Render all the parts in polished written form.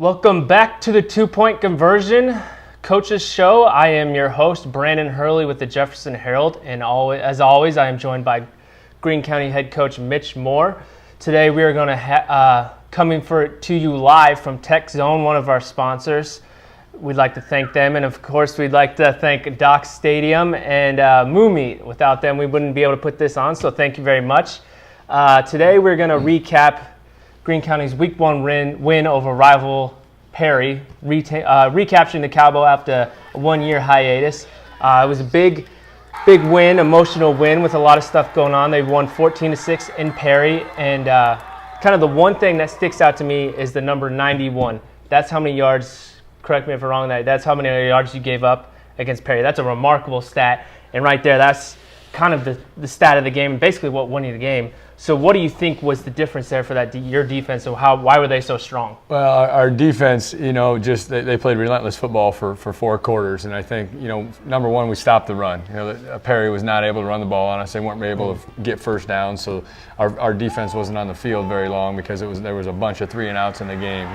Welcome back to the 2-Point Conversion Coaches Show. I am your host, Brandon Hurley with the Jefferson Herald, and as always, I am joined by Greene County head coach Mitch Moore. Today we are going to coming to you live from Tech Zone, one of our sponsors. We'd like to thank them, and of course we'd like to thank Doc Stadium and Moo Meat. Without them, we wouldn't be able to put this on, so thank you very much. Today we're going to recap Greene County's Week 1 win over rival Perry, recapturing the Cowbell after a 1-year hiatus. It was a big win, emotional win with a lot of stuff going on. They won 14-6 in Perry, and kind of the one thing that sticks out to me is the number 91. That's how many yards, correct me if I'm wrong, that's how many yards you gave up against Perry. That's a remarkable stat, and right there, that's kind of the stat of the game, basically what won you the game. So what do you think was the difference there for your defense? So why were they so strong? Well, our defense, just they played relentless football for 4 quarters, and I think, number one, we stopped the run. Perry was not able to run the ball on us. They weren't able to get first down, so our defense wasn't on the field very long because there was a bunch of 3-and-outs in the game.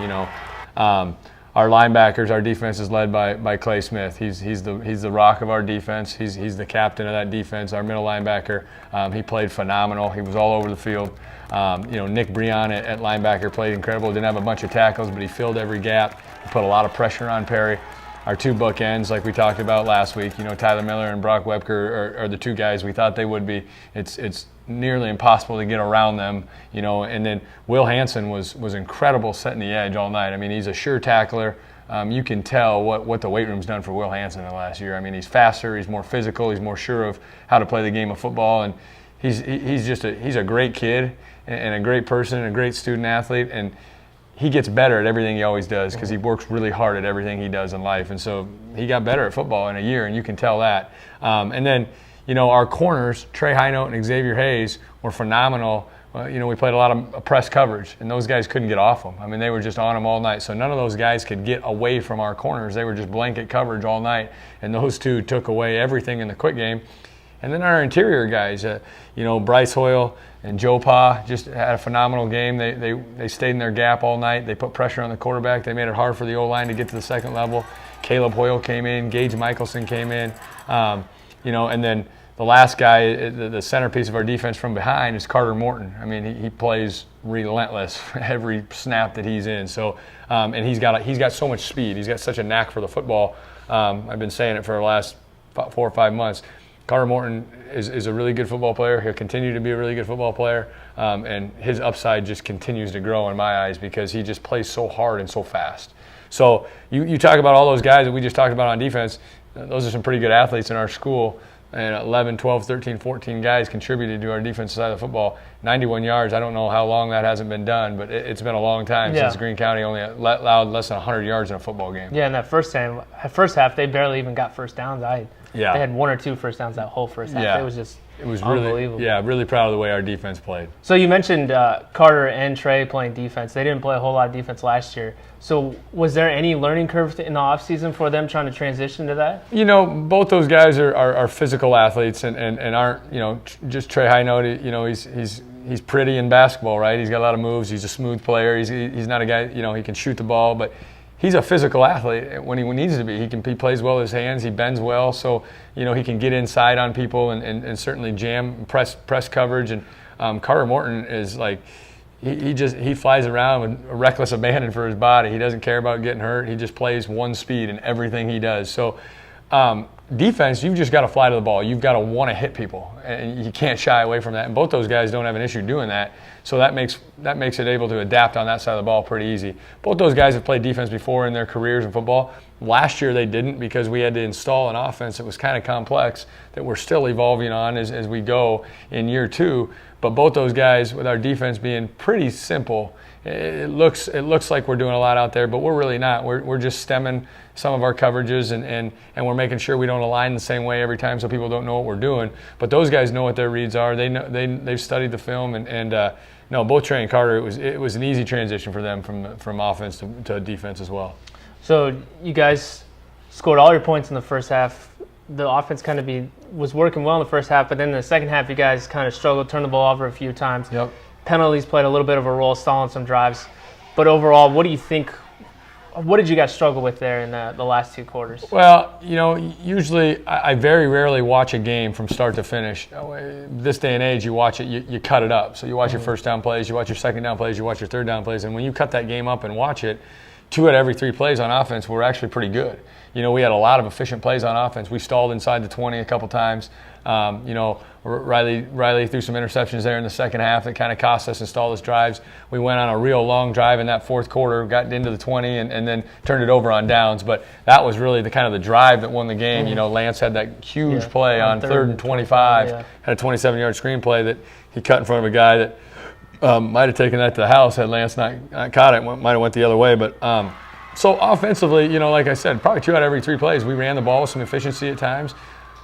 Our linebackers, our defense is led by Clay Smith. He's the rock of our defense. He's the captain of that defense. Our middle linebacker, he played phenomenal. He was all over the field. Nick Breon at linebacker played incredible. Didn't have a bunch of tackles, but he filled every gap. He put a lot of pressure on Perry. Our 2 bookends, like we talked about last week, Tyler Miller and Brock Webker are the 2 guys we thought they would be. It's nearly impossible to get around them, and then Will Hansen was incredible setting the edge all night. I mean, he's a sure tackler. You can tell what the weight room's done for Will Hansen in the last year. I mean, he's faster, he's more physical, he's more sure of how to play the game of football, and he's a great kid and a great person and a great student athlete, and he gets better at everything he always does because he works really hard at everything he does in life, and so he got better at football in a year, and you can tell that. And then our corners, Trey Highnote and Xavier Hayes, were phenomenal. We played a lot of press coverage, and those guys couldn't get off them. I mean, they were just on them all night. So none of those guys could get away from our corners. They were just blanket coverage all night, and those 2 took away everything in the quick game. And then our interior guys, Bryce Hoyle and Joe Pa just had a phenomenal game. They stayed in their gap all night. They put pressure on the quarterback. They made it hard for the O-line to get to the second level. Caleb Hoyle came in. Gage Michelson came in. And then the last guy, the centerpiece of our defense from behind, is Carter Morton. I mean, he plays relentless every snap that he's in. So, and he's got so much speed. He's got such a knack for the football. I've been saying it for the last 4 or 5 months. Carter Morton is a really good football player. He'll continue to be a really good football player, and his upside just continues to grow in my eyes because he just plays so hard and so fast. So you talk about all those guys that we just talked about on defense. Those are some pretty good athletes in our school. And 11, 12, 13, 14 guys contributed to our defensive side of the football. 91 yards, I don't know how long that hasn't been done, but it's been a long time since Greene County only allowed less than 100 yards in a football game. Yeah, in that first half, they barely even got first downs. They had 1 or 2 first downs that whole first half. Yeah. It was unbelievable. Really proud of the way our defense played. So you mentioned Carter and Trey playing defense. They didn't play a whole lot of defense last year. So was there any learning curve in the offseason for them trying to transition to that? Both those guys are physical athletes and aren't, just Trey Highnote, he's pretty in basketball, right? He's got a lot of moves. He's a smooth player. He's not a guy, he can shoot the ball, but he's a physical athlete when he needs to be. He plays well with his hands. He bends well, so he can get inside on people and certainly jam press coverage. And Carter Morton is like he flies around with a reckless abandon for his body. He doesn't care about getting hurt. He just plays one speed in everything he does. So defense, you've just got to fly to the ball. You've got to want to hit people, and you can't shy away from that. And both those guys don't have an issue doing that. So that makes it able to adapt on that side of the ball pretty easy. Both those guys have played defense before in their careers in football. Last year they didn't because we had to install an offense that was kind of complex that we're still evolving on as we go in year 2. But both those guys, with our defense being pretty simple, it looks like we're doing a lot out there, but we're really not. We're just stemming some of our coverages and we're making sure we don't align the same way every time so people don't know what we're doing. But those guys know what their reads are. They've studied the film and no, both Trey and Carter, it was an easy transition for them from offense to defense as well. So you guys scored all your points in the first half. The offense kind of was working well in the first half, but then in the second half you guys kind of struggled, turned the ball over a few times. Yep. Penalties played a little bit of a role, stalling some drives. But overall, what do you think What did you guys struggle with there in the last 2 quarters? Well, usually I very rarely watch a game from start to finish. This day and age, you watch it, you cut it up. So you watch your first down plays, you watch your second down plays, you watch your third down plays. And when you cut that game up and watch it, 2 out of every 3 plays on offense were actually pretty good. We had a lot of efficient plays on offense. We stalled inside the 20 a couple times. Riley threw some interceptions there in the second half that kind of cost us and stalled us drives. We went on a real long drive in that fourth quarter, got into the 20, and then turned it over on downs. But that was really the kind of the drive that won the game. Lance had that huge play on 3rd and 25, had a 27-yard screen play that he cut in front of a guy that might have taken that to the house had Lance not caught it. Might have went the other way. But so offensively, like I said, probably 2 out of every 3 plays, we ran the ball with some efficiency at times.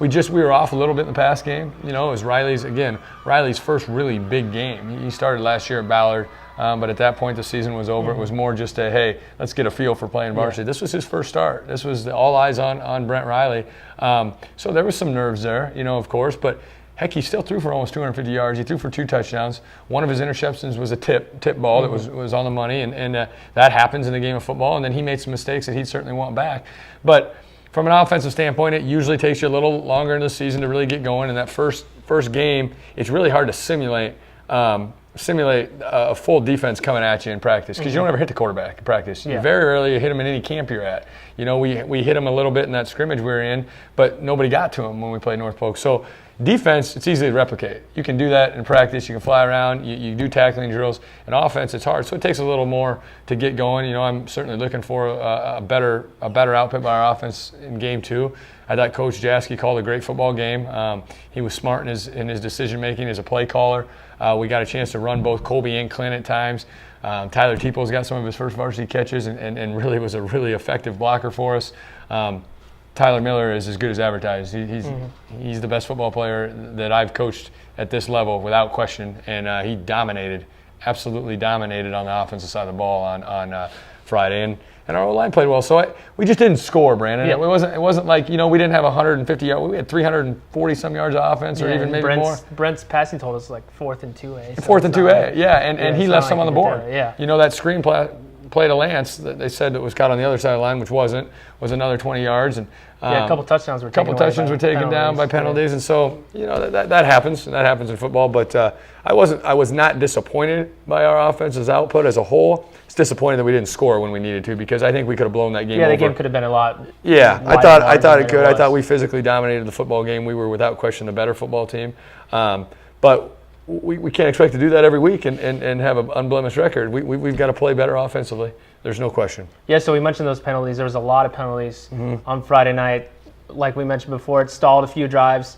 We were off a little bit in the pass game. It was Riley's first really big game. He started last year at Ballard, but at that point the season was over. It was more just hey, let's get a feel for playing varsity. This was his first start. This was all eyes on Brent Riley. So there was some nerves there, of course, but heck, he still threw for almost 250 yards. He threw for 2 touchdowns. One of his interceptions was a tip ball that was on the money, and that happens in the game of football. And then he made some mistakes that he'd certainly want back. But from an offensive standpoint, it usually takes you a little longer in the season to really get going. In that first game, it's really hard to simulate a full defense coming at you in practice because you don't ever hit the quarterback in practice. Yeah. Very rarely you hit him in any camp you're at. We hit him a little bit in that scrimmage we were in, but nobody got to him when we played North Polk. So defense, it's easy to replicate. You can do that in practice. You can fly around. You do tackling drills. In offense, it's hard. So it takes a little more to get going. I'm certainly looking for a better output by our offense in game 2. I thought Coach Jaski called a great football game. He was smart in his decision making as a play caller. We got a chance to run both Colby and Clint at times. Tyler Teeple's got some of his first varsity catches and really was a really effective blocker for us. Tyler Miller is as good as advertised. He's the best football player that I've coached at this level without question, and he absolutely dominated on the offensive side of the ball on Friday. And our O-line played well. So we just didn't score, Brandon. Yeah. It wasn't like, we didn't have 150 yards. We had 340-some yards of offense or even maybe more. Brent's passing told us 4th and 2A. So 4th and 2A, yeah. And he left some on the board. Yeah. That screen play to Lance that they said that was caught on the other side of the line, which wasn't, was another 20 yards. And a couple touchdowns were taken down by penalties. And so, that happens. That happens in football. But I was not disappointed by our offense's output as a whole. It's disappointing that we didn't score when we needed to because I think we could have blown that game over. Yeah, the game could have been a lot. Yeah, I thought it could. I thought we physically dominated the football game. We were without question the better football team. But we can't expect to do that every week and have an unblemished record. We've got to play better offensively. There's no question. Yeah, so we mentioned those penalties. There was a lot of penalties on Friday night. Like we mentioned before, it stalled a few drives.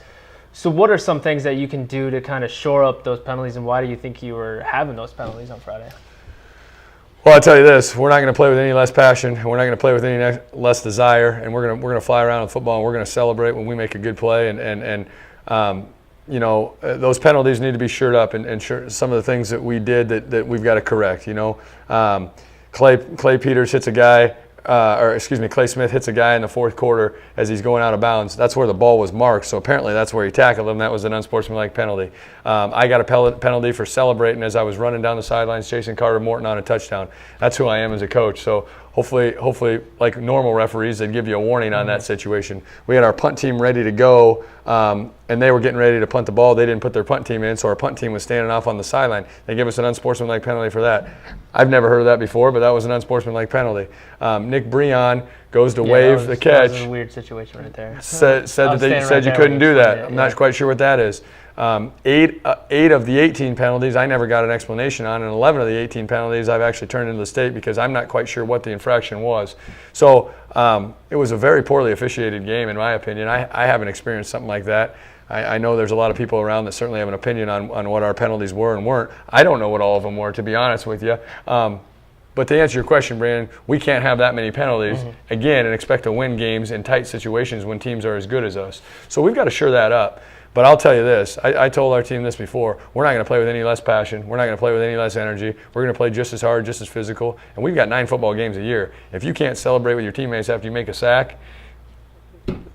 So what are some things that you can do to kind of shore up those penalties, and why do you think you were having those penalties on Friday? Well, I'll tell you this: we're not going to play with any less passion, and we're not going to play with any less desire, and we're going to fly around with football, and we're going to celebrate when we make a good play, those penalties need to be shored up, and some of the things that we did that we've got to correct. Clay Peters hits a guy. Clay Smith hits a guy in the fourth quarter as he's going out of bounds. That's where the ball was marked, so apparently that's where he tackled him. That was an unsportsmanlike penalty. I got a penalty for celebrating as I was running down the sidelines chasing Carter Morton on a touchdown. That's who I am as a coach. So hopefully, like normal referees, they'd give you a warning on that situation. We had our punt team ready to go, and they were getting ready to punt the ball. They didn't put their punt team in, so our punt team was standing off on the sideline. They gave us an unsportsmanlike penalty for that. I've never heard of that before, but that was an unsportsmanlike penalty. Nick Breon goes to wave the catch. That was a weird situation right there. Said you couldn't do that. I'm not quite sure what that is. 8 of the 18 penalties I never got an explanation on, and 11 of the 18 penalties I've actually turned into the state because I'm not quite sure what the infraction was. So it was a very poorly officiated game, in my opinion. I haven't experienced something like that. I know there's a lot of people around that certainly have an opinion on what our penalties were and weren't. I don't know what all of them were, to be honest with you. But to answer your question, Brandon, we can't have that many penalties, again, and expect to win games in tight situations when teams are as good as us. So we've got to shore that up. But I'll tell you this, I told our team this before, we're not going to play with any less passion. We're not going to play with any less energy. We're going to play just as hard, just as physical. And we've got 9 football games a year. If you can't celebrate with your teammates after you make a sack,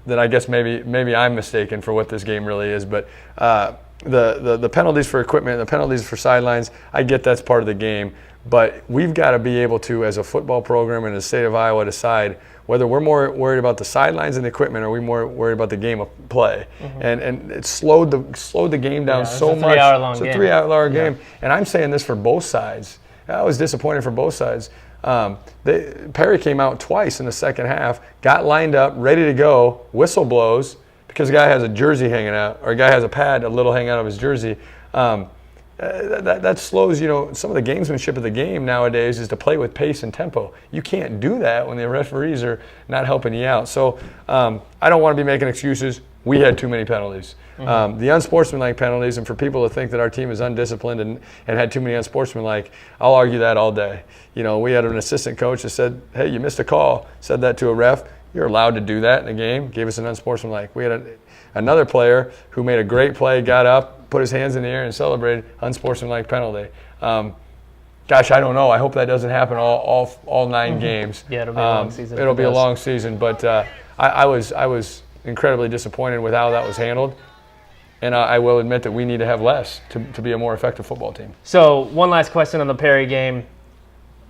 then I guess maybe I'm mistaken for what this game really is. But the penalties for equipment, the penalties for sidelines, I get that's part of the game. But we've got to be able to, as a football program in the state of Iowa, decide whether we're more worried about the sidelines and the equipment, or we more worried about the game of play. And it slowed the game down so much. It's a 3-hour game. And I'm saying this for both sides. I was disappointed for both sides. Perry came out twice in the second half, got lined up, ready to go, whistle blows, because a guy has a jersey hanging out, or a guy has a pad a little hanging out of his jersey. That slows, some of the gamesmanship of the game nowadays is to play with pace and tempo. You can't do that when the referees are not helping you out. So I don't want to be making excuses. We had too many penalties. The unsportsmanlike penalties, and for people to think that our team is undisciplined and had too many unsportsmanlike, I'll argue that all day. We had an assistant coach that said, hey, you missed a call, said that to a ref. You're allowed to do that in a game, gave us an unsportsmanlike. We had another player who made a great play, got up, put his hands in the air and celebrated, unsportsmanlike penalty. Gosh, I don't know. I hope that doesn't happen all 9 games. Yeah, it'll be a long season. It'll be a long season, but I was incredibly disappointed with how that was handled, and I will admit that we need to have less to be a more effective football team. So one last question on the Perry game.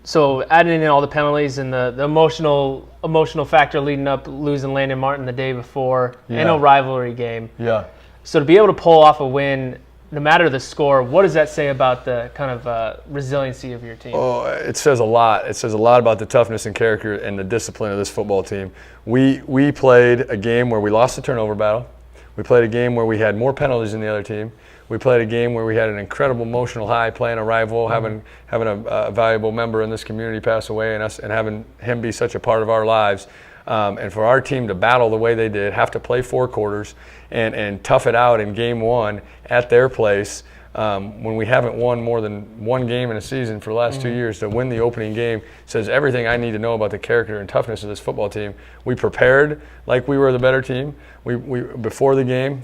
So adding in all the penalties and the emotional factor leading up, losing Landon Martin the day before, and a rivalry game. Yeah. So to be able to pull off a win, no matter the score, what does that say about the kind of resiliency of your team? Oh, it says a lot. It says a lot about the toughness and character and the discipline of this football team. We played a game where we lost the turnover battle. We played a game where we had more penalties than the other team. We played a game where we had an incredible emotional high, playing a rival, having a valuable member in this community pass away, and having him be such a part of our lives. And for our team to battle the way they did, have to play 4 quarters and tough it out in game 1 at their place, when we haven't won more than 1 game in a season for the last 2 years, to win the opening game says everything I need to know about the character and toughness of this football team. We prepared like we were the better team. We before the game,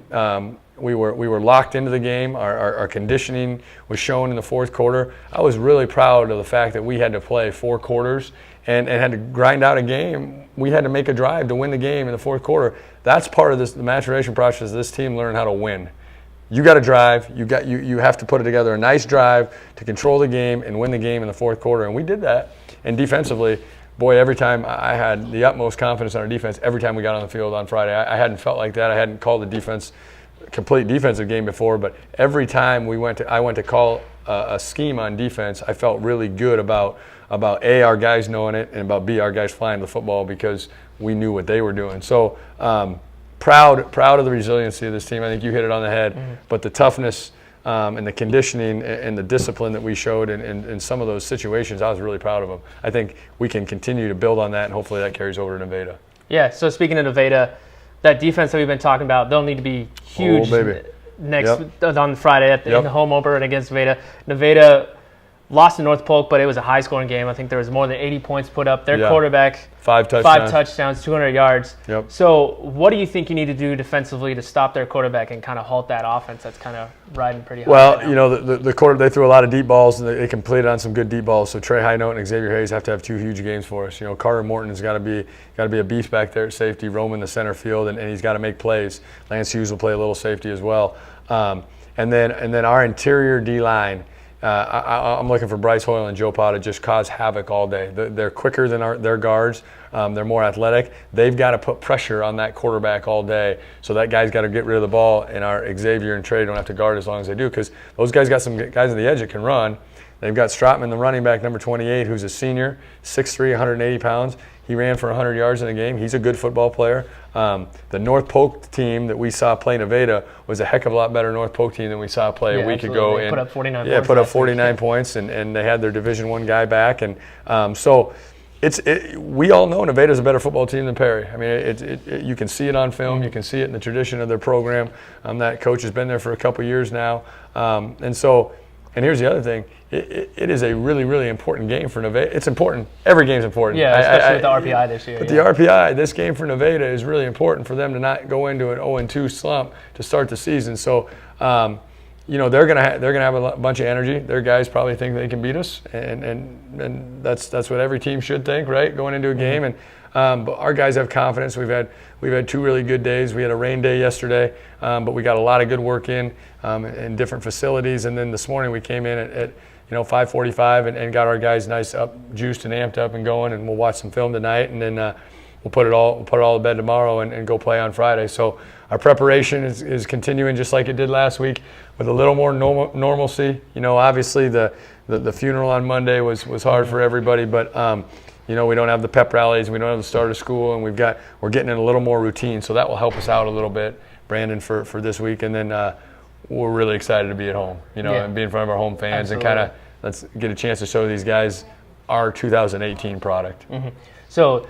we were locked into the game. Our conditioning was shown in the 4th quarter. I was really proud of the fact that we had to play 4 quarters and had to grind out a game. We had to make a drive to win the game in the 4th quarter. That's part of the maturation process. This team learned how to win. You got to drive. You have to put together a nice drive to control the game and win the game in the 4th quarter, and we did that. And defensively, boy, every time I had the utmost confidence in our defense. Every time we got on the field on Friday, I hadn't felt like that. I hadn't called the defense complete defensive game before, but every time I went to call a scheme on defense, I felt really good about A, our guys knowing it, and about B, our guys flying the football because we knew what they were doing. So proud of the resiliency of this team. I think you hit it on the head, but the toughness and the conditioning and the discipline that we showed in some of those situations, I was really proud of them. I think we can continue to build on that, and hopefully that carries over to Nevada. Yeah, so speaking of Nevada, that defense that we've been talking about, they'll need to be huge on Friday in the home opener against Nevada. Nevada lost to North Polk, but it was a high-scoring game. I think there was more than 80 points put up. Their quarterback, 5 touchdowns, 200 yards. Yep. So what do you think you need to do defensively to stop their quarterback and kind of halt that offense that's kind of riding pretty high? Well, right the quarter, they threw a lot of deep balls, and they completed on some good deep balls. So Trey Highnote and Xavier Hayes have to have 2 huge games for us. Carter Morton's got to be a beast back there at safety, roaming the center field, and he's got to make plays. Lance Hughes will play a little safety as well. And then our interior D-line, I'm looking for Bryce Hoyle and Joe Pa to just cause havoc all day. They're quicker than their guards. They're more athletic. They've got to put pressure on that quarterback all day. So that guy's got to get rid of the ball, and our Xavier and Trey don't have to guard as long as they do, because those guys got some guys on the edge that can run. They've got Stratman, the running back, number 28, who's a senior, 6'3", 180 pounds. He ran for 100 yards in the game. He's a good football player. The North Polk team that we saw play Nevada was a heck of a lot better North Polk team than we saw play a week ago. They put up 49 points. Yeah, put up 49 points, and they had their Division I guy back. And so we all know Nevada's a better football team than Perry. I mean, you can see it on film. You can see it in the tradition of their program. That coach has been there for a couple years now. And here's the other thing. It is a really, really important game for Nevada. It's important. Every game's important. Yeah, especially with the RPI this year. But the RPI, this game for Nevada is really important for them to not go into an 0-2 slump to start the season. So, they're gonna have a bunch of energy. Their guys probably think they can beat us, and that's what every team should think, right? Going into a game, and but our guys have confidence. We've had 2 really good days. We had a rain day yesterday, but we got a lot of good work in different facilities. And then this morning we came in 5:45 and got our guys nice up, juiced and amped up and going, and we'll watch some film tonight, and then we'll put it all to bed tomorrow and go play on Friday. So our preparation is continuing just like it did last week with a little more normalcy. Obviously the funeral on Monday was hard for everybody, but we don't have the pep rallies, we don't have the start of school, and we're getting in a little more routine, so that will help us out a little bit, Brandon, for this week. And then we're really excited to be at home, and be in front of our home fans. Absolutely. And kind of let's get a chance to show these guys our 2018 product. Mm-hmm. So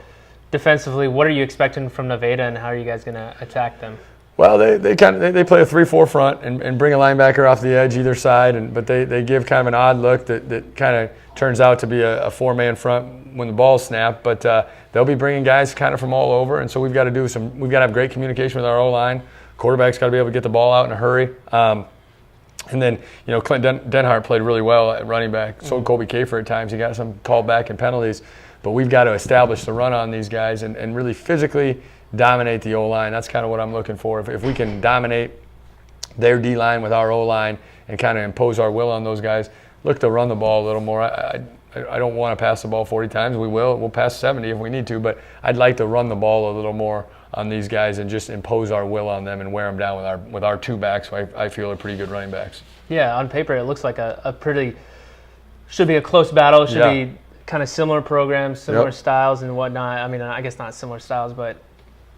defensively, what are you expecting from Nevada, and how are you guys going to attack them? Well, they play a 3-4 front and bring a linebacker off the edge either side, but they give kind of an odd look that kind of turns out to be a 4-man front when the ball's snapped. But they'll be bringing guys kind of from all over, and so we've got to have great communication with our O-line. Quarterback's got to be able to get the ball out in a hurry. And then, Clint Denhart played really well at running back. So did Colby Kafer at times. He got some called back and penalties. But we've got to establish the run on these guys and really physically dominate the O-line. That's kind of what I'm looking for. If we can dominate their D-line with our O-line and kind of impose our will on those guys, look to run the ball a little more. I don't want to pass the ball 40 times. We'll pass 70 if we need to, but I'd like to run the ball a little more on these guys and just impose our will on them and wear them down with our two backs, who I feel are pretty good running backs. Yeah, on paper it looks like should be a close battle. Should be kind of similar programs, similar styles and whatnot. I mean, I guess not similar styles, but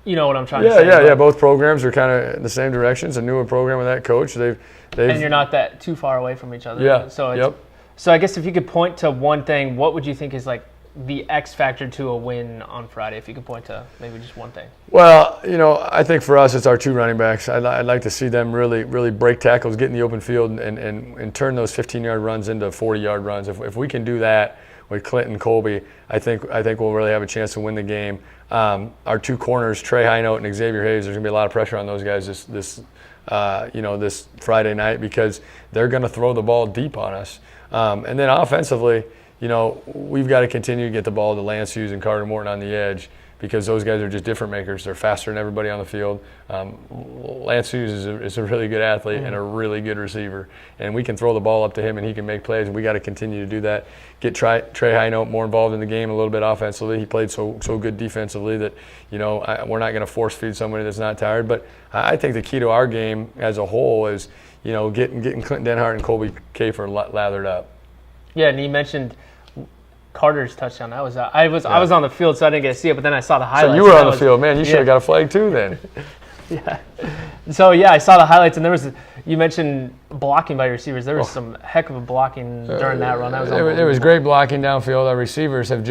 you know what I'm trying to say. Yeah. Both programs are kind of in the same direction. It's a newer program with that coach. And you're not that too far away from each other. Yeah. So I guess if you could point to one thing, what would you think is like the X factor to a win on Friday? If you could point to maybe just one thing. Well, I think for us it's our two running backs. I'd like to see them really break tackles, get in the open field, and turn those 15-yard runs into 40-yard runs. If we can do that with Clint and Colby, I think we'll really have a chance to win the game. Our two corners, Trey Highnote and Xavier Hayes, there's going to be a lot of pressure on those guys this Friday night because they're going to throw the ball deep on us. And then offensively, we've got to continue to get the ball to Lance Hughes and Carter Morton on the edge because those guys are just different makers. They're faster than everybody on the field. Lance Hughes is a really good athlete and a really good receiver, and we can throw the ball up to him and he can make plays, and we got to continue to do that. Get Trey Highnote more involved in the game a little bit offensively. He played so good defensively that we're not going to force feed somebody that's not tired. But I think the key to our game as a whole is getting Clinton Denhart and Colby Kafer lathered up. Yeah, and you mentioned Carter's touchdown. I was on the field, so I didn't get to see it, but then I saw the highlights. So you were on the field, man. You should have got a flag too then. Yeah. So I saw the highlights, and you mentioned blocking by your receivers. There was some heck of a blocking during that run. It was great blocking downfield. Our receivers have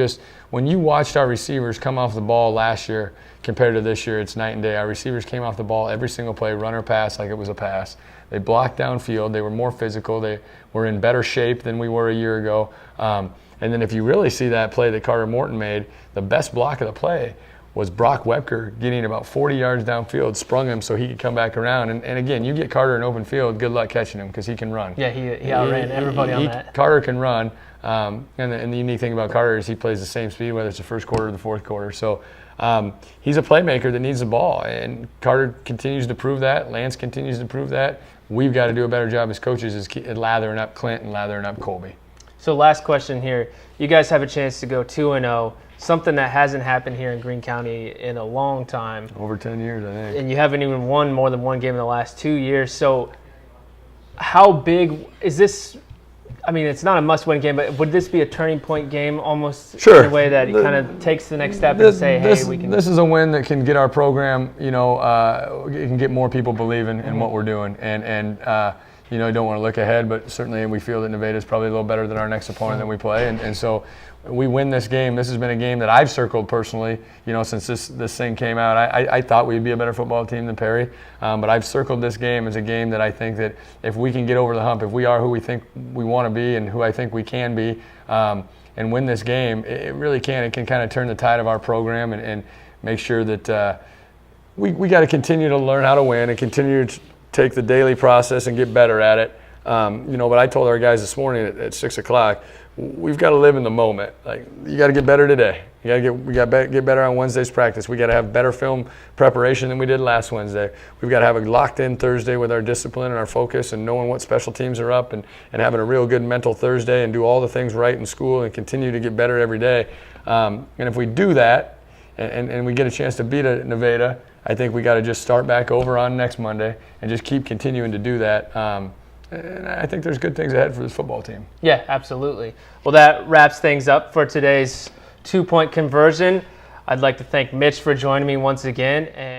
when you watched our receivers come off the ball last year compared to this year, it's night and day. Our receivers came off the ball every single play, run or pass like it was a pass. They blocked downfield. They were more physical. They were in better shape than we were a year ago. And then if you really see that play that Carter Morton made, the best block of the play was Brock Webker getting about 40 yards downfield, sprung him so he could come back around. And again, you get Carter in open field, good luck catching him because he can run. Yeah, he outran everybody on that. Carter can run. And the unique thing about Carter is he plays the same speed, whether it's the first quarter or the fourth quarter. So he's a playmaker that needs the ball. And Carter continues to prove that. Lance continues to prove that. We've got to do a better job as coaches at lathering up Clint and lathering up Colby. So last question here. You guys have a chance to go 2-0, something that hasn't happened here in Greene County in a long time. Over 10 years, I think. And you haven't even won more than one game in the last 2 years. So how big is this? I mean, it's not a must-win game, but would this be a turning point game almost in a way that it kind of takes the next step and say, hey, we can... This is a win that can get our program, it can get more people believing in what we're doing. And you don't want to look ahead, but certainly we feel that Nevada is probably a little better than our next opponent that we play. And so we win this game. This has been a game that I've circled personally, since this thing came out. I thought we'd be a better football team than Perry, but I've circled this game as a game that I think that if we can get over the hump, if we are who we think we want to be and who I think we can be, and win this game, it really can. It can kind of turn the tide of our program and make sure that we got to continue to learn how to win and continue to take the daily process and get better at it. But I told our guys this morning at 6 o'clock, we've got to live in the moment. Like, you got to get better today. We got to get better on Wednesday's practice. We got to have better film preparation than we did last Wednesday. We've got to have a locked-in Thursday with our discipline and our focus and knowing what special teams are up and having a real good mental Thursday and do all the things right in school and continue to get better every day. And if we do that and we get a chance to beat a Nevada, I think we got to just start back over on next Monday and just keep continuing to do that. And I think there's good things ahead for this football team. Yeah, absolutely. Well, that wraps things up for today's 2-point conversion. I'd like to thank Mitch for joining me once again. And